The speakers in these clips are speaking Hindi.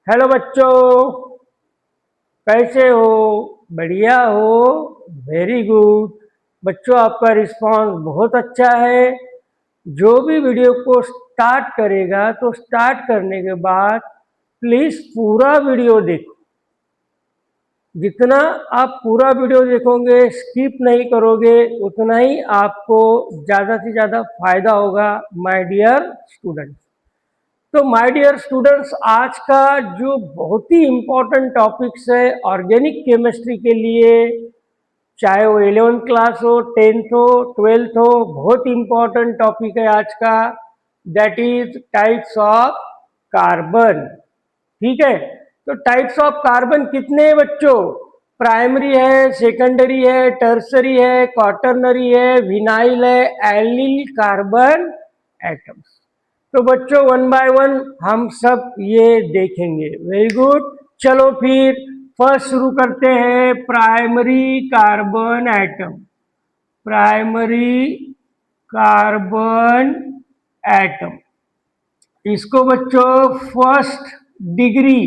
हेलो बच्चों, कैसे हो? बढ़िया हो? Very good. बच्चों, आपका रिस्पांस बहुत अच्छा है। जो भी वीडियो को स्टार्ट करेगा तो स्टार्ट करने के बाद प्लीज पूरा वीडियो देखो। जितना आप पूरा वीडियो देखोगे, स्किप नहीं करोगे, उतना ही आपको ज़्यादा से ज़्यादा फायदा होगा माय डियर स्टूडेंट्स। तो माय डियर स्टूडेंट्स, आज का जो बहुत ही इम्पोर्टेंट टॉपिक्स है ऑर्गेनिक केमिस्ट्री के लिए, चाहे वो 11th क्लास हो, 10th हो, 12th हो, बहुत इम्पोर्टेंट टॉपिक है आज का। That is types of carbon. ठीक है, तो टाइप्स ऑफ कार्बन कितने हैं बच्चों? प्राइमरी है, सेकेंडरी है, टर्सरी है, क्वाटरनरी है, विनाइल है, एल्निल कार्बन एटम्स। तो बच्चों, वन बाय वन हम सब ये देखेंगे। Very good. चलो फिर फर्स्ट शुरू करते हैं, primary carbon atom. Primary carbon atom, इसको बच्चों फर्स्ट डिग्री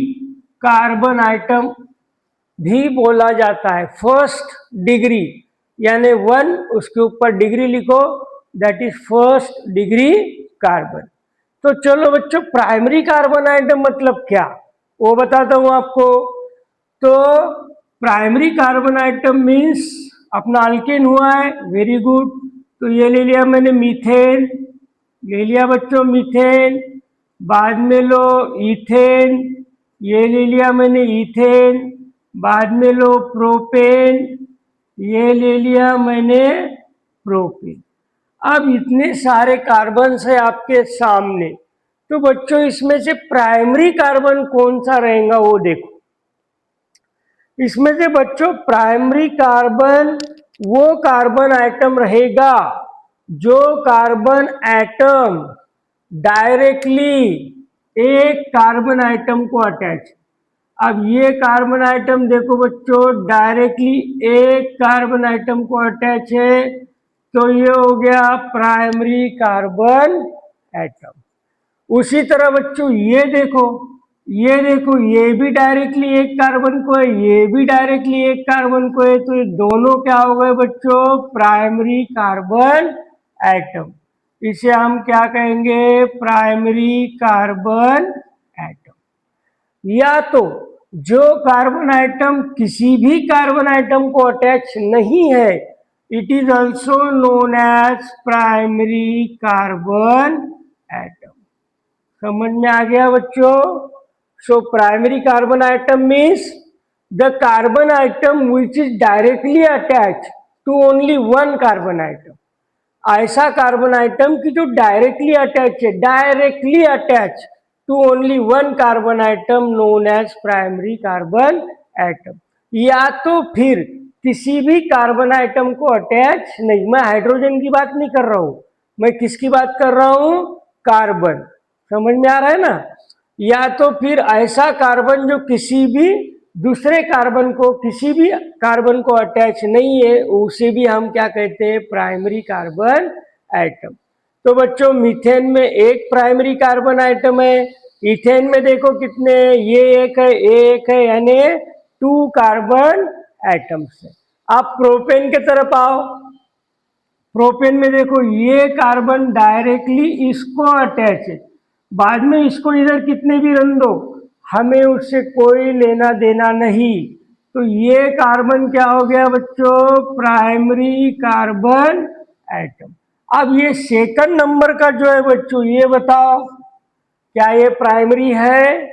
कार्बन आइटम भी बोला जाता है। फर्स्ट डिग्री यानी वन, उसके ऊपर डिग्री लिखो, that is first degree carbon. तो चलो बच्चों, प्राइमरी कार्बन आइटम मतलब क्या, वो बताता हूं आपको। तो प्राइमरी कार्बन आइटम मीन्स अपना अल्केन हुआ है, वेरी गुड। तो ये ले लिया मैंने मीथेन, ले लिया बच्चों मीथेन। बाद में लो इथेन, ये ले लिया मैंने इथेन। बाद में लो प्रोपेन, ये ले लिया मैंने प्रोपेन। अब इतने सारे कार्बन है आपके सामने, तो बच्चों इसमें से प्राइमरी कार्बन कौन सा रहेगा वो देखो। इसमें से बच्चों प्राइमरी कार्बन वो कार्बन आइटम रहेगा जो कार्बन एटम डायरेक्टली एक कार्बन आइटम को अटैच। अब ये कार्बन आइटम देखो बच्चों, डायरेक्टली एक कार्बन आइटम को अटैच है, तो ये हो गया प्राइमरी कार्बन एटम। उसी तरह बच्चों ये देखो, ये देखो, ये भी डायरेक्टली एक कार्बन को है, ये भी डायरेक्टली एक कार्बन को है, तो ये दोनों क्या हो गए बच्चों? Primary carbon atom. इसे हम क्या कहेंगे? Primary carbon atom. या तो जो कार्बन आइटम किसी भी कार्बन आइटम को अटैच नहीं है, it is also known as primary carbon atom. समझ में आ गया बच्चों? So primary carbon atom means the carbon atom which is directly attach to only one carbon atom. ऐसा कार्बन आइटम की जो डायरेक्टली अटैच है, directly attach to only one carbon atom, known as primary carbon atom. या तो फिर किसी भी कार्बन आइटम को अटैच नहीं, मैं हाइड्रोजन की बात नहीं कर रहा हूं, मैं किसकी बात कर रहा हूं? कार्बन। समझ में आ रहा है ना? या तो फिर ऐसा कार्बन जो किसी भी दूसरे कार्बन को, किसी भी कार्बन को अटैच नहीं है, उसे भी हम क्या कहते हैं? Primary carbon atom. तो बच्चों मीथेन में एक प्राइमरी कार्बन आइटम है, इथेन में देखो कितने, ये एक है, एक है, यानी 2 कार्बन एटम्स है। आप प्रोपेन के तरफ आओ। प्रोपेन में देखो ये कार्बन डायरेक्टली इसको अटैच है, बाद में इसको इधर कितने भी रन दो, हमें उससे कोई लेना देना नहीं। तो ये कार्बन क्या हो गया बच्चों? Primary carbon atom. अब ये सेकंड नंबर का जो है बच्चों, ये बताओ क्या ये प्राइमरी है?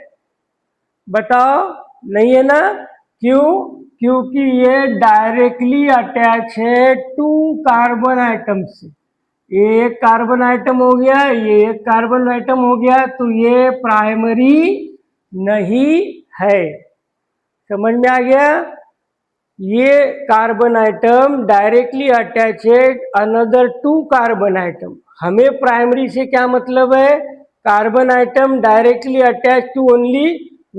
बताओ, नहीं है ना? क्यों? क्योंकि ये डायरेक्टली अटैच है 2 कार्बन आइटम से। ये एक कार्बन आइटम हो गया, ये एक कार्बन आइटम हो गया, तो ये प्राइमरी नहीं है। समझ में आ गया? ये carbon atom directly attached another 2 carbon atom. हमें प्राइमरी से क्या मतलब है? Carbon atom directly attach to only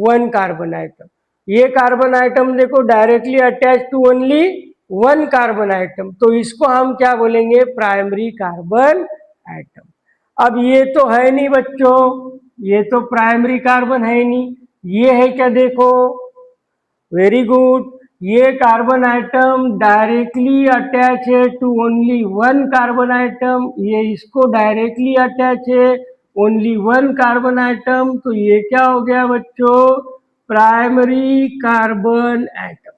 1 carbon atom. ये कार्बन आइटम देखो directly attach to only 1 carbon atom, तो इसको हम क्या बोलेंगे? Primary carbon atom. अब ये तो है नहीं बच्चों, ये तो प्राइमरी कार्बन है नहीं, ये है क्या, देखो, वेरी गुड। ये कार्बन आइटम डायरेक्टली अटैच है to only one carbon atom, ये इसको डायरेक्टली अटैच है ओनली वन कार्बन आइटम, तो ये क्या हो गया बच्चों, प्राइमरी कार्बन एटम।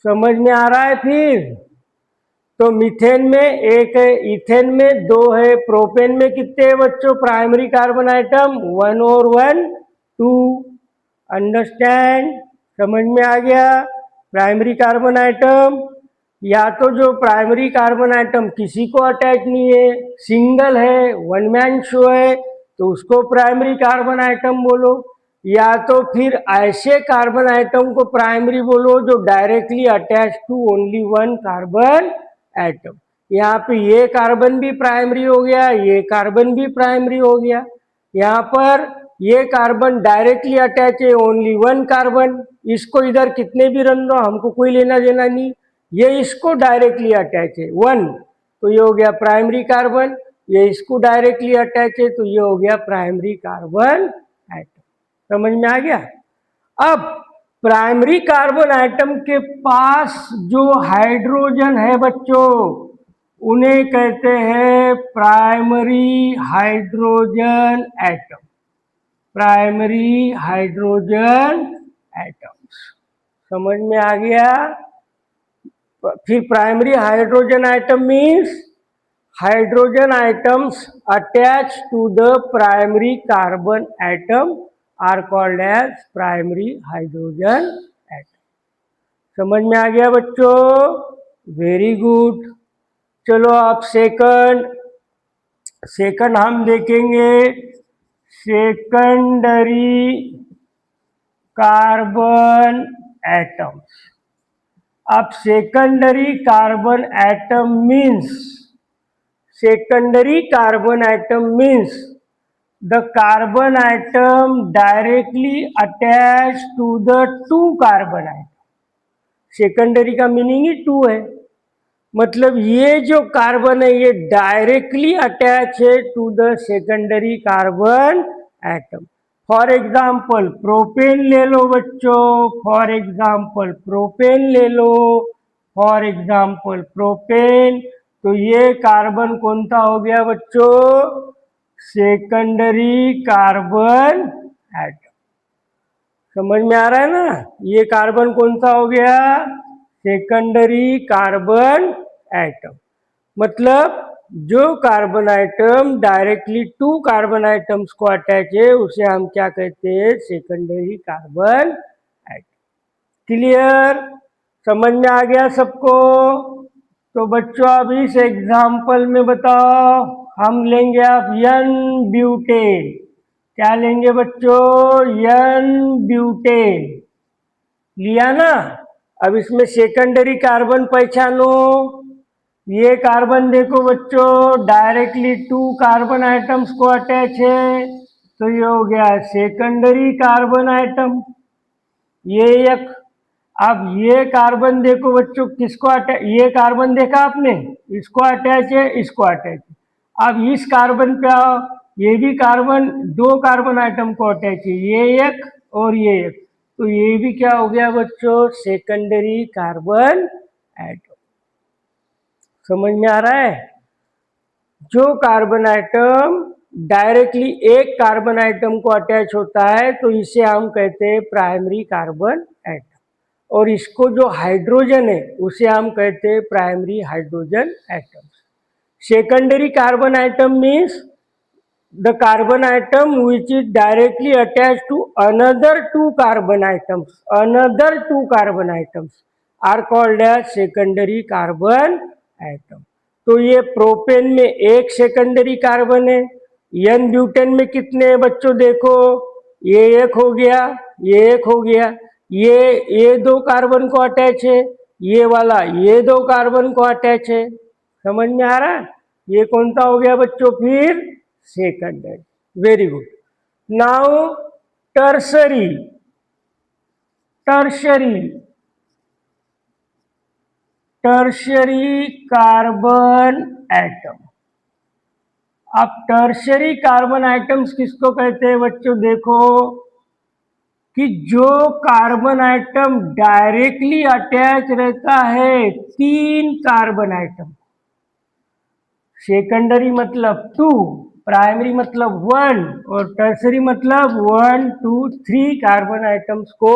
समझ में आ रहा है फिर? तो मीथेन में एक है, इथेन में दो है, प्रोपेन में कितने हैं बच्चों प्राइमरी कार्बन आइटम, वन और वन, टू। अंडरस्टैंड? समझ में आ गया? प्राइमरी कार्बन आइटम, या तो जो प्राइमरी कार्बन आइटम किसी को अटैच नहीं है, सिंगल है, वन मैन शो है, तो उसको प्राइमरी कार्बन आइटम बोलो, या तो फिर ऐसे कार्बन आइटम को प्राइमरी बोलो जो directly attach to only one carbon atom. यहाँ पे ये कार्बन भी प्राइमरी हो गया, ये कार्बन भी प्राइमरी हो गया। यहाँ पर ये कार्बन डायरेक्टली अटैच है ओनली वन कार्बन, इसको इधर कितने भी रन लो हमको कोई लेना देना नहीं, ये इसको डायरेक्टली अटैच है वन, तो ये हो गया प्राइमरी कार्बन, ये इसको डायरेक्टली अटैच है तो ये हो गया प्राइमरी कार्बन एटम। समझ में आ गया? अब प्राइमरी कार्बन एटम के पास जो हाइड्रोजन है बच्चों, उन्हें कहते हैं primary hydrogen atom, primary hydrogen atoms. समझ में आ गया? फिर primary hydrogen atom means hydrogen atoms attached to the primary carbon atom are called as primary hydrogen atom. समझ में आ गया बच्चों? Very good. चलो अब सेकंड हम देखेंगे, सेकेंडरी कार्बन एटम्स। अब secondary carbon atom means, secondary carbon atom means the carbon atom directly attached to the two carbon atom। Secondary का मीनिंग ही टू है, मतलब ये जो कार्बन है ये डायरेक्टली अटैच है to the secondary carbon atom. For example propane ले लो बच्चों, फॉर एग्जाम्पल प्रोपेन ले लो, फॉर एग्जाम्पल प्रोपेन, तो ये कार्बन कौन सा हो गया बच्चों, सेकेंडरी कार्बन एटम। समझ में आ रहा है ना? ये कार्बन कौन सा हो गया, सेकेंडरी कार्बन एटम। मतलब जो carbon atom directly to carbon atoms को अटैच है उसे हम क्या कहते हैं, सेकेंडरी कार्बन एटम। क्लियर? समझ में आ गया सबको? तो बच्चों अब इस एग्जाम्पल में बताओ, हम लेंगे आप एन ब्यूटेन। क्या लेंगे बच्चों, एन ब्यूटेन लिया ना। अब इसमें सेकेंडरी कार्बन पहचानो। ये कार्बन देखो बच्चों डायरेक्टली टू कार्बन आइटम्स को अटैच है, तो ये हो गया सेकेंडरी कार्बन आइटम। ये एक, अब ये कार्बन देखो बच्चों किसको अटैच, ये कार्बन देखा आपने, इसको अटैच है, इसको अटैच है। अब इस कार्बन पे आओ, ये भी कार्बन दो कार्बन आइटम को अटैच है, ये एक और ये एक, तो ये भी क्या हो गया बच्चों, सेकेंडरी कार्बन एटम। समझ में आ रहा है? जो कार्बन आइटम डायरेक्टली एक कार्बन आइटम को अटैच होता है तो इसे हम कहते हैं प्राइमरी कार्बन एटम, और इसको जो हाइड्रोजन है उसे हम कहते हैं primary hydrogen atoms. Secondary carbon atom means the carbon atom which is directly attached to another two carbon atoms are called as secondary carbon atom। तो ये प्रोपेन में एक सेकेंडरी कार्बन है, एन ब्यूटेन में कितने हैं बच्चों देखो, ये एक हो गया, ये एक हो गया, ये दो कार्बन को अटैच है, ये वाला ये दो कार्बन को अटैच है। समझ में आ रहा है? ये कौन सा हो गया बच्चों फिर, secondary. Very good. Now tertiary, tertiary carbon atom. अब टर्शरी कार्बन आइटम्स किसको कहते हैं बच्चों? देखो कि जो कार्बन आइटम डायरेक्टली अटैच रहता है 3 कार्बन आइटम, सेकेंडरी मतलब 2, प्राइमरी मतलब 1 और टर्सरी मतलब 1 2 3 कार्बन आइटम्स को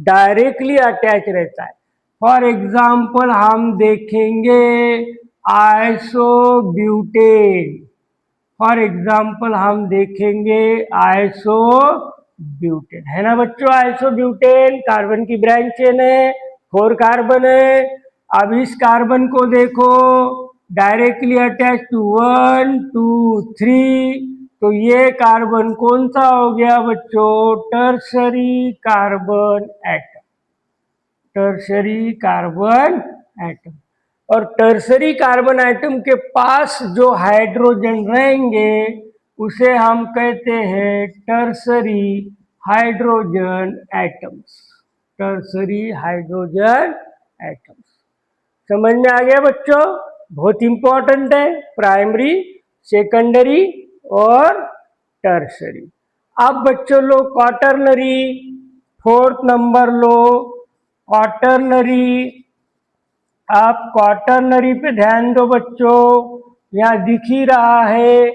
डायरेक्टली अटैच रहता है। फॉर एग्जाम्पल हम देखेंगे आइसोब्यूटेन, फॉर एग्जाम्पल हम देखेंगे आइसोब्यूटेन, है ना बच्चों? आइसोब्यूटेन कार्बन की ब्रांच चेन है, 4 कार्बन है। अब इस कार्बन को देखो डायरेक्टली अटैच टू 1 2 3, तो ये कार्बन कौन सा हो गया बच्चों? Tertiary carbon atom, tertiary carbon atom. और टर्सरी कार्बन एटम के पास जो हाइड्रोजन रहेंगे उसे हम कहते हैं tertiary hydrogen atoms, tertiary hydrogen atoms. समझ में आ गया बच्चों? बहुत इंपॉर्टेंट है, प्राइमरी, सेकेंडरी और टर्सरी। अब बच्चों लो क्वाटरनरी, 4th नंबर लो क्वाटरनरी। आप क्वाटरनरी पे ध्यान दो बच्चों, यहाँ दिख ही रहा है,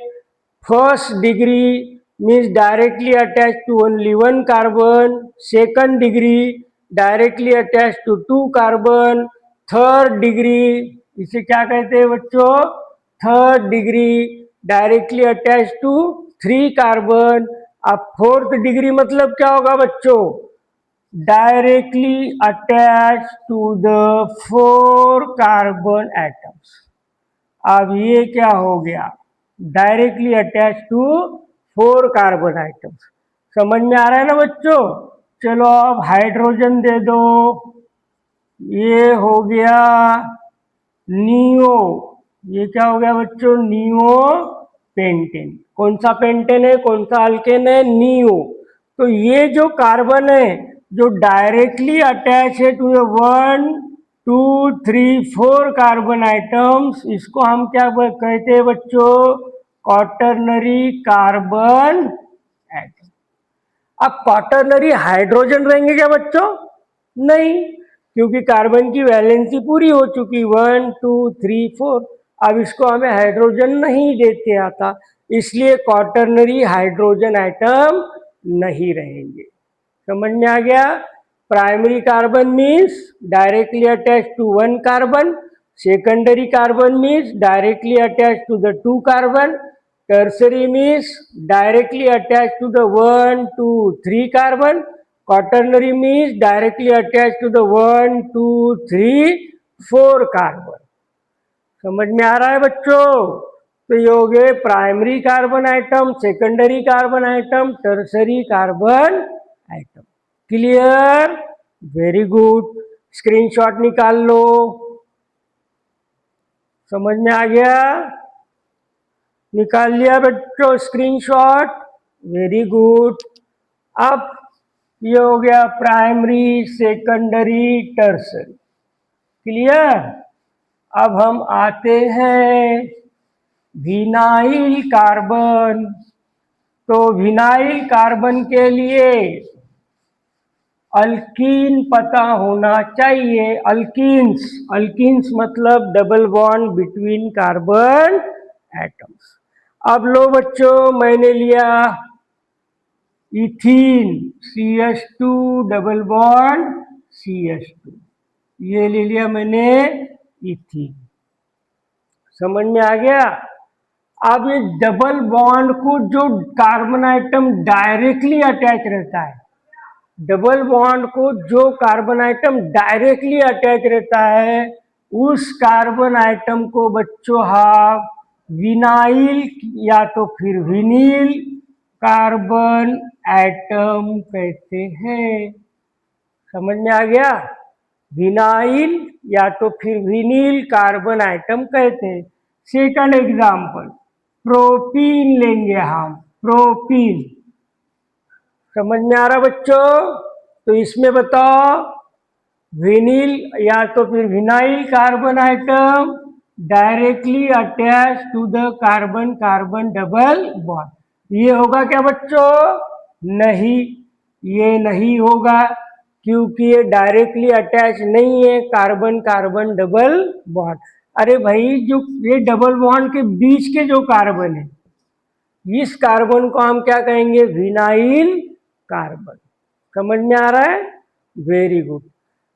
first degree means directly attach to only 1 carbon, second degree directly attach to 2 carbon, third degree इसे क्या कहते हैं बच्चों? Third degree directly attach to 3 carbon. अब फोर्थ डिग्री मतलब क्या होगा बच्चों? directly attached to the 4 carbon atoms. अब ये क्या हो गया? Directly attach to 4 carbon atoms. समझ में आ रहा है ना बच्चों? चलो अब हाइड्रोजन दे दो, ये हो गया नियो, ये क्या हो गया बच्चों? Neo pentane. कौन सा पेंटेन है, कौन सा अल्केन है? नियो। तो ये जो कार्बन है जो डायरेक्टली अटैच है टू 1 2 3 4 कार्बन आइटम्स, इसको हम क्या कहते हैं बच्चों? Quaternary carbon atom. अब क्वाटरनरी हाइड्रोजन रहेंगे क्या बच्चों? नहीं, क्योंकि कार्बन की वैलेंसी पूरी हो चुकी 1 2 3 4। अब इसको हमें हाइड्रोजन नहीं देते आता, इसलिए क्वाटरनरी हाइड्रोजन एटम नहीं रहेंगे। समझ में आ गया? Primary carbon means directly attach to 1 carbon, secondary carbon means directly attach to the 2 carbon, tertiary means directly attach to the 1 2 3 carbon, quaternary means directly attach to the 1 2 3 4 carbon. समझ में आ रहा है बच्चों? तो ये हो गए primary carbon item, secondary carbon atom, tertiary carbon atom. Clear? Very good, screenshot निकाल लो। समझ में आ गया? निकाल लिया बच्चों स्क्रीनशॉट? Very good. अब ये हो गया प्राइमरी, सेकेंडरी, टर्सरी। क्लियर? अब हम आते हैं विनाइल कार्बन। तो विनाइल कार्बन के लिए अल्कीन पता होना चाहिए। अल्कीन्स, अल्कीन्स मतलब double bond between carbon atoms. अब लो बच्चों, मैंने लिया ethene, CH2 double bond CH2, ये ले लिया मैंने इथीन। समझ में आ गया? अब ये डबल बॉन्ड को जो कार्बन आइटम डायरेक्टली अटैच रहता है, डबल बॉन्ड को जो कार्बन आइटम डायरेक्टली अटैच रहता है, उस कार्बन आइटम को बच्चों हम विनाइल या तो फिर विनील कार्बन एटम कहते हैं। समझ में आ गया? विनाइल या तो फिर विनील कार्बन आइटम कहते हैं। सेकंड एग्जांपल, प्रोपीन लेंगे हम, प्रोपीन। समझ में आ रहा बच्चों? तो इसमें बताओ, विनील या तो फिर vinyl carbon atom directly attach to the carbon carbon double bond. ये होगा क्या बच्चों? नहीं, ये नहीं होगा क्योंकि ये डायरेक्टली अटैच नहीं है कार्बन कार्बन डबल बॉन्ड। अरे भाई, जो ये डबल बॉन्ड के बीच के जो कार्बन है, इस कार्बन को हम क्या कहेंगे? Vinyl carbon. समझ में आ रहा है? Very good.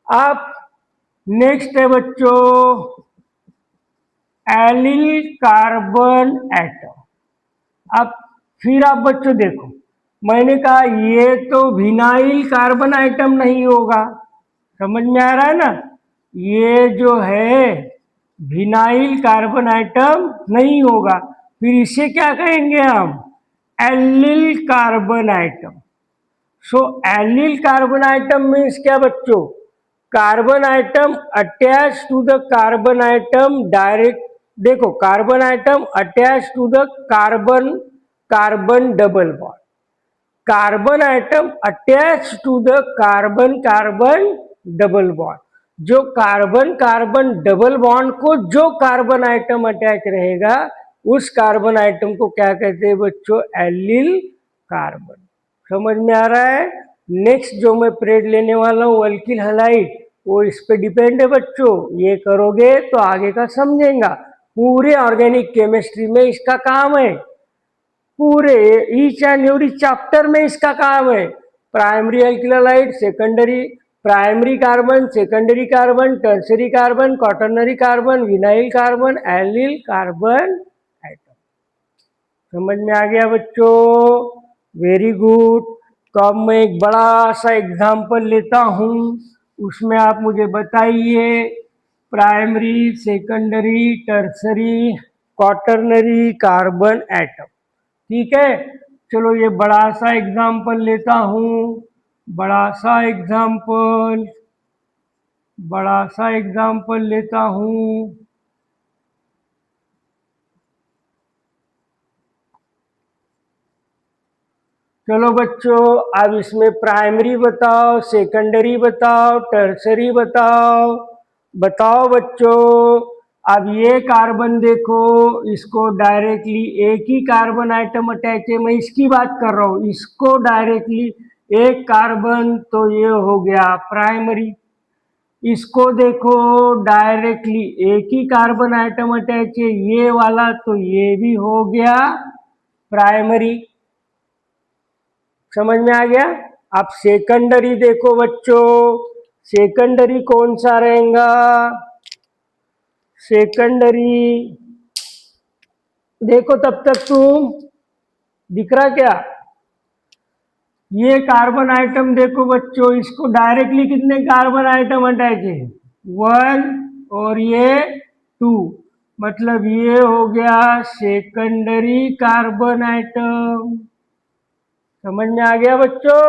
अब नेक्स्ट है बच्चों एलिल कार्बन एटम। अब फिर आप बच्चों देखो, मैंने कहा ये तो विनाइल कार्बन आइटम नहीं होगा। समझ में आ रहा है ना? ये जो है विनाइल कार्बन आइटम नहीं होगा। फिर इसे क्या कहेंगे हम? Allyl carbon atom. So allyl carbon atom means क्या बच्चों? Carbon atom attach to the carbon atom direct. देखो, carbon atom attach to the carbon carbon double bond. Carbon atom attach to the carbon carbon double bond. जो कार्बन कार्बन डबल बॉन्ड को जो कार्बन आइटम अटैच रहेगा, उस कार्बन आइटम को क्या कहते हैं बच्चों? Allyl carbon. समझ में आ रहा है? नेक्स्ट जो मैं पीरियड लेने वाला हूँ अल्किल हैलाइड, वो इस पे डिपेंड है बच्चों। ये करोगे तो आगे का समझेगा। पूरे ऑर्गेनिक केमिस्ट्री में इसका काम है, पूरे ईच एंड एवरी चैप्टर में इसका काम है। Primary alkyl halide, secondary primary carbon, secondary carbon, tertiary carbon, quaternary carbon, vinyl carbon, allyl carbon atom. समझ में आ गया बच्चों? Very good. तो अब मैं एक बड़ा सा एग्जाम्पल लेता हूँ, उसमें आप मुझे बताइए primary, secondary, tertiary, quaternary carbon atom. ठीक है, चलो ये बड़ा सा एग्जाम्पल लेता हूँ। बड़ा सा एग्जाम्पल लेता हूँ। चलो बच्चों, अब इसमें प्राइमरी बताओ, सेकेंडरी बताओ, टर्सरी बताओ। बताओ बच्चों। अब ये कार्बन देखो, इसको डायरेक्टली एक ही कार्बन आइटम अटैच है। मैं इसकी बात कर रहा हूँ, इसको डायरेक्टली एक कार्बन, तो ये हो गया प्राइमरी। इसको देखो, डायरेक्टली एक ही कार्बन आइटम अटैच है, ये वाला, तो ये भी हो गया प्राइमरी। समझ में आ गया? अब सेकेंडरी देखो बच्चों, सेकेंडरी कौन सा रहेगा? सेकेंडरी देखो, तब तक तुम दिख रहा क्या? ये कार्बन आइटम देखो बच्चों, इसको डायरेक्टली कितने कार्बन आइटम अटैच है? 1 और ये 2, मतलब ये हो गया सेकेंडरी कार्बन आइटम। समझ में आ गया बच्चों?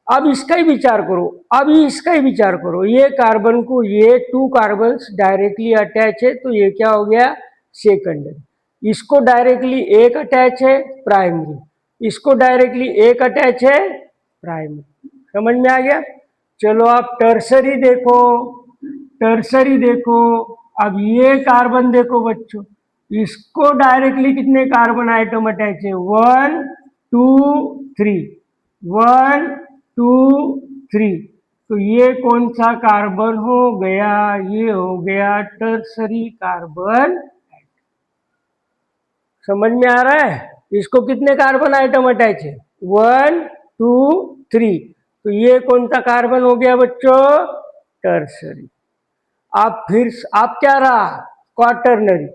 अब इसका ही विचार करो, अभी इसका ही विचार करो। ये कार्बन को ये 2 कार्बन डायरेक्टली अटैच है, तो ये क्या हो गया? सेकेंडरी। इसको डायरेक्टली एक अटैच है, प्राइमरी। इसको डायरेक्टली एक अटैच है, प्राइमरी। समझ में आ गया? चलो आप टर्सरी देखो, टर्सरी देखो। अब ये कार्बन देखो बच्चों, इसको डायरेक्टली कितने कार्बन आइटम अटैच है? 1 2 3, 1 2 3। तो ये कौन सा कार्बन हो गया? ये हो गया टर्सरी कार्बन। समझ में आ रहा है? इसको कितने कार्बन आइटम अटैच है? 1 2 3। तो ये कौन सा कार्बन हो गया बच्चों? टर्सरी। आप फिर आप क्या रहा? क्वाटरनरी।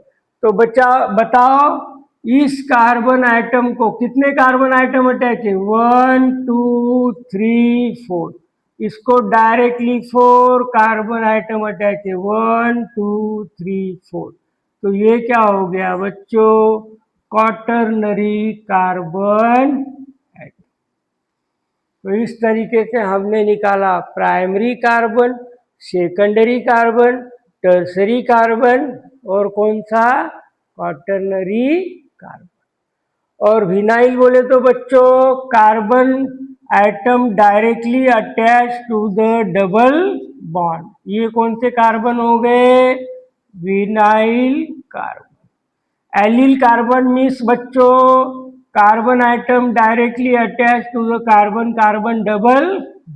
तो बच्चा बताओ, इस कार्बन आइटम को कितने कार्बन आइटम अटैच है? 1 2 3 4। इसको डायरेक्टली 4 कार्बन आइटम अटैच है, 1 2 3 4। तो ये क्या हो गया बच्चों? Quaternary carbon atom. तो इस तरीके से हमने निकाला primary carbon, secondary carbon, tertiary carbon और कौन सा? Quaternary carbon. और विनाइल बोले तो बच्चों carbon atom directly attach to the double bond. ये कौन से कार्बन हो गए? Vinyl carbon. Allyl carbon means बच्चों carbon atom directly attach to the carbon carbon double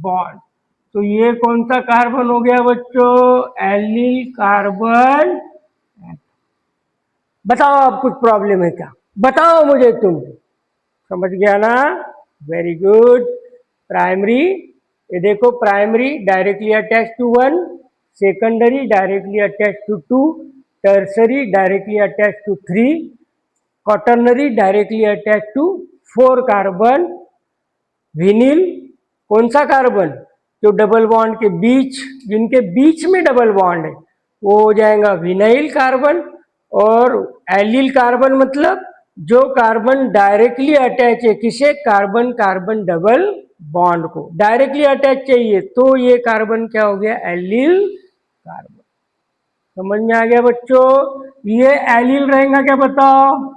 bond. तो ये कौन सा कार्बन हो गया बच्चों? Allyl carbon. बताओ अब कुछ प्रॉब्लम है क्या? बताओ मुझे तुम। समझ गया ना? Very good. प्राइमरी, ये देखो primary directly attach to one, secondary directly attach to two, tertiary directly attach to three, quaternary directly attach to four carbon. Vinyl कौन सा कार्बन? जो डबल बॉन्ड के बीच, जिनके बीच में डबल बॉन्ड है, वो हो जाएगा विनाइल कार्बन। और एलिल कार्बन मतलब जो कार्बन डायरेक्टली अटैच है किसे? कार्बन कार्बन डबल बॉन्ड को डायरेक्टली अटैच चाहिए, तो ये कार्बन क्या हो गया? Allyl carbon. समझ में आ गया बच्चों? ये एलिल रहेगा क्या बताओ?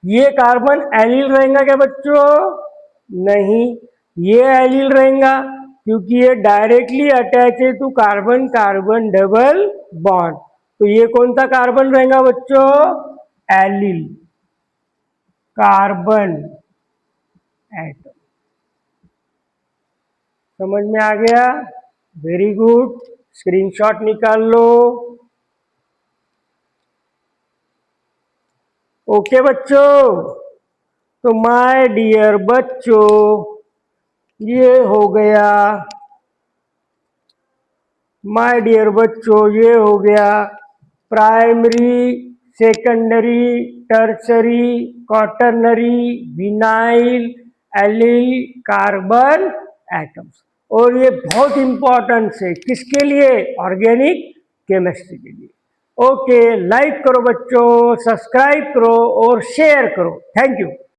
ये कार्बन एलिल रहेगा क्या बच्चों? नहीं, ये एलिल रहेगा क्योंकि ये डायरेक्टली अटैच है to carbon carbon double bond. तो ये कौन सा कार्बन रहेगा बच्चों? Allyl carbon atom. समझ में आ गया? Very good. स्क्रीनशॉट निकाल लो। ओके बच्चों, तो माय डियर बच्चों ये हो गया, माय डियर बच्चों ये हो गया primary, secondary, tertiary, quaternary, vinyl, allyl carbon atoms. और ये बहुत इंपॉर्टेंट है किसके लिए? ऑर्गेनिक केमिस्ट्री के लिए। ओके, लाइक करो बच्चों, सब्सक्राइब करो और शेयर करो। Thank you.